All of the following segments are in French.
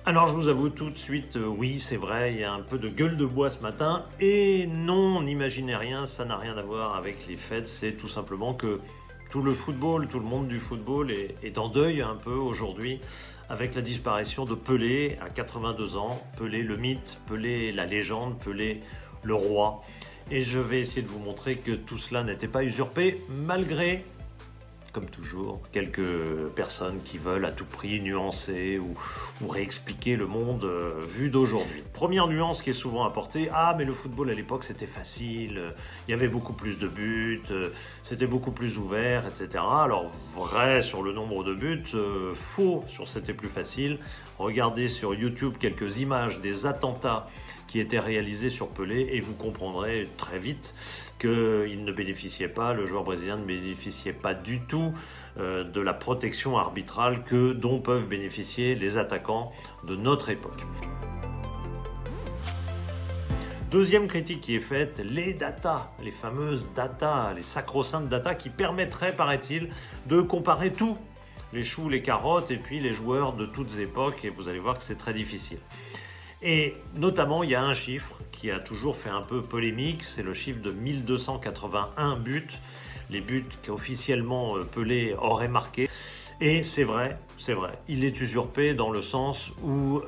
Alors je vous avoue tout de suite, oui c'est vrai, il y a un peu de gueule de bois ce matin. Et non, n'imaginez rien, ça n'a rien à voir avec les fêtes. C'est tout simplement que tout le football, tout le monde du football est en deuil un peu aujourd'hui avec la disparition de Pelé à 82 ans. Pelé le mythe, Pelé la légende, Pelé le roi. Et je vais essayer de vous montrer que tout cela n'était pas usurpé malgré, comme toujours, quelques personnes qui veulent à tout prix nuancer ou réexpliquer le monde vu d'aujourd'hui. Première nuance qui est souvent apportée, mais le football à l'époque c'était facile, il y avait beaucoup plus de buts, c'était beaucoup plus ouvert, etc. Alors vrai sur le nombre de buts, faux sur c'était plus facile. Regardez sur YouTube quelques images des attentats qui étaient réalisés sur Pelé et vous comprendrez très vite qu'il ne bénéficiait pas, le joueur brésilien ne bénéficiait pas du tout de la protection arbitrale dont peuvent bénéficier les attaquants de notre époque. Deuxième critique qui est faite, les datas, les fameuses datas, les sacro-saintes datas qui permettraient, paraît-il, de comparer tout, les choux, les carottes et puis les joueurs de toutes époques, et vous allez voir que c'est très difficile. Et notamment, il y a un chiffre qui a toujours fait un peu polémique, c'est le chiffre de 1281 buts, les buts qu'officiellement Pelé aurait marqués. Et c'est vrai, il est usurpé dans le sens où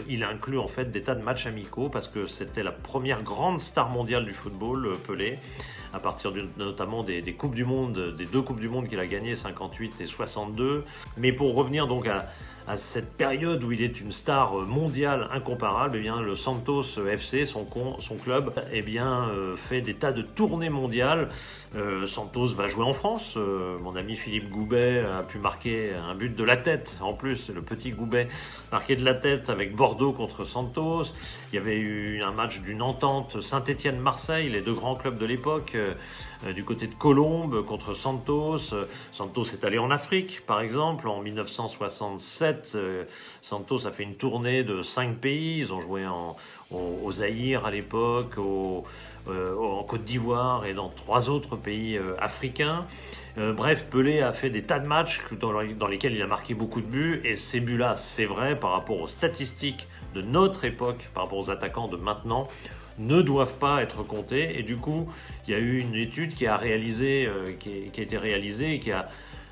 il inclut en fait des tas de matchs amicaux parce que c'était la première grande star mondiale du football, Pelé, à partir notamment des Coupes du Monde, des deux Coupes du Monde qu'il a gagnées, 58 et 62. Mais pour revenir donc à cette période où il est une star mondiale incomparable, eh bien, le Santos FC, son club, fait des tas de tournées mondiales. Santos va jouer en France. Mon ami Philippe Goubet a pu marquer un but de la tête. En plus, le petit Goubet marqué de la tête avec Bordeaux contre Santos. Il y avait eu un match d'une entente Saint-Étienne-Marseille, les deux grands clubs de l'époque, du côté de Colombes contre Santos. Santos est allé en Afrique, par exemple, en 1967. Santos a fait une tournée de 5 pays. Ils ont joué au Zaïre à l'époque, en Côte d'Ivoire et dans 3 autres pays africains. Bref, Pelé a fait des tas de matchs dans lesquels il a marqué beaucoup de buts. Et ces buts-là, c'est vrai, par rapport aux statistiques de notre époque, par rapport aux attaquants de maintenant, ne doivent pas être comptés. Et du coup, il y a eu une étude qui a été réalisée et qui a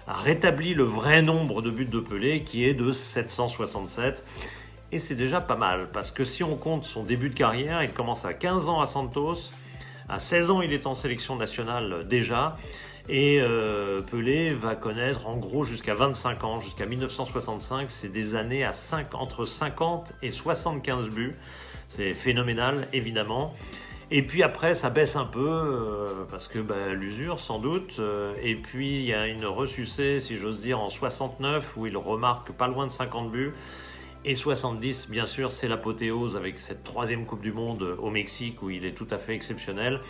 rétabli le vrai nombre de buts de Pelé, qui est de 767. Et c'est déjà pas mal, parce que si on compte son début de carrière, il commence à 15 ans à Santos, à 16 ans il est en sélection nationale déjà, et Pelé va connaître en gros jusqu'à 25 ans, jusqu'à 1965, c'est des années entre 50 et 75 buts, c'est phénoménal évidemment. Et puis après, ça baisse un peu, parce que l'usure, sans doute. Et puis, il y a une ressucée, si j'ose dire, en 69, où il remarque pas loin de 50 buts. Et 70, bien sûr, c'est l'apothéose avec cette 3e Coupe du Monde au Mexique, où il est tout à fait exceptionnel.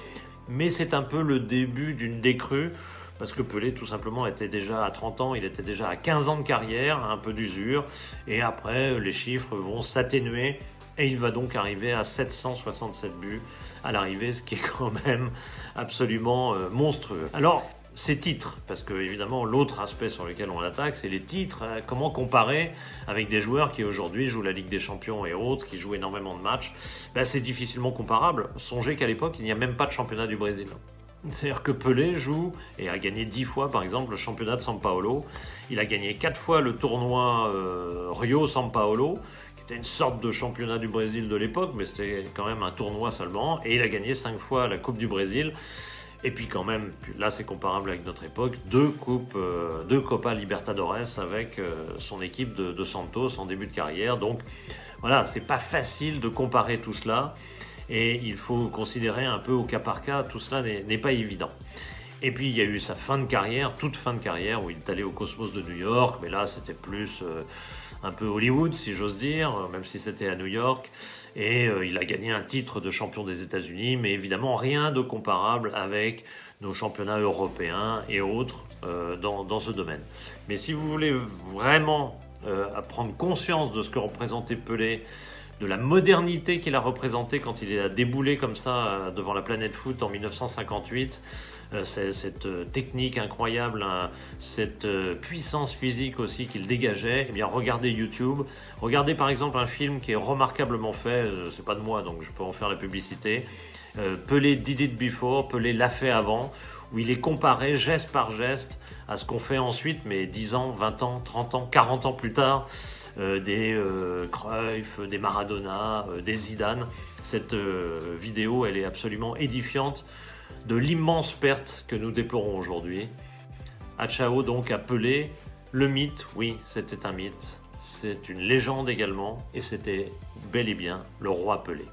Mais c'est un peu le début d'une décrue, parce que Pelé, tout simplement, était déjà à 30 ans, il était déjà à 15 ans de carrière, un peu d'usure. Et après, les chiffres vont s'atténuer. Et il va donc arriver à 767 buts à l'arrivée, ce qui est quand même absolument monstrueux. Alors, ces titres, parce que évidemment l'autre aspect sur lequel on l'attaque, c'est les titres. Comment comparer avec des joueurs qui aujourd'hui jouent la Ligue des Champions et autres, qui jouent énormément de matchs? C'est difficilement comparable. Songez qu'à l'époque, il n'y a même pas de championnat du Brésil. C'est-à-dire que Pelé joue et a gagné 10 fois, par exemple, le championnat de São Paulo. Il a gagné 4 fois le tournoi Rio-São Paulo, qui était une sorte de championnat du Brésil de l'époque, mais c'était quand même un tournoi seulement. Et il a gagné 5 fois la Coupe du Brésil. Et puis quand même, là c'est comparable avec notre époque, 2 Copa Libertadores avec son équipe de Santos en début de carrière. Donc voilà, c'est pas facile de comparer tout cela. Et il faut considérer un peu au cas par cas, tout cela n'est pas évident. Et puis il y a eu sa fin de carrière, toute fin de carrière, où il est allé au Cosmos de New York, mais là c'était plus un peu Hollywood, si j'ose dire, même si c'était à New York. Et il a gagné un titre de champion des États-Unis, mais évidemment rien de comparable avec nos championnats européens et autres dans ce domaine. Mais si vous voulez vraiment prendre conscience de ce que représentait Pelé, de la modernité qu'il a représentée quand il a déboulé comme ça devant la planète foot en 1958, cette technique incroyable, cette puissance physique aussi qu'il dégageait, eh bien regardez YouTube, regardez par exemple un film qui est remarquablement fait, c'est pas de moi donc je peux en faire la publicité, Pelé Did It Before, Pelé l'a fait avant, où il est comparé geste par geste à ce qu'on fait ensuite, mais 10 ans, 20 ans, 30 ans, 40 ans plus tard, des Cruyff, des Maradona, des Zidane. Cette vidéo, elle est absolument édifiante de l'immense perte que nous déplorons aujourd'hui. À ciao donc à Pelé, le mythe, oui, c'était un mythe, c'est une légende également, et c'était bel et bien le roi Pelé.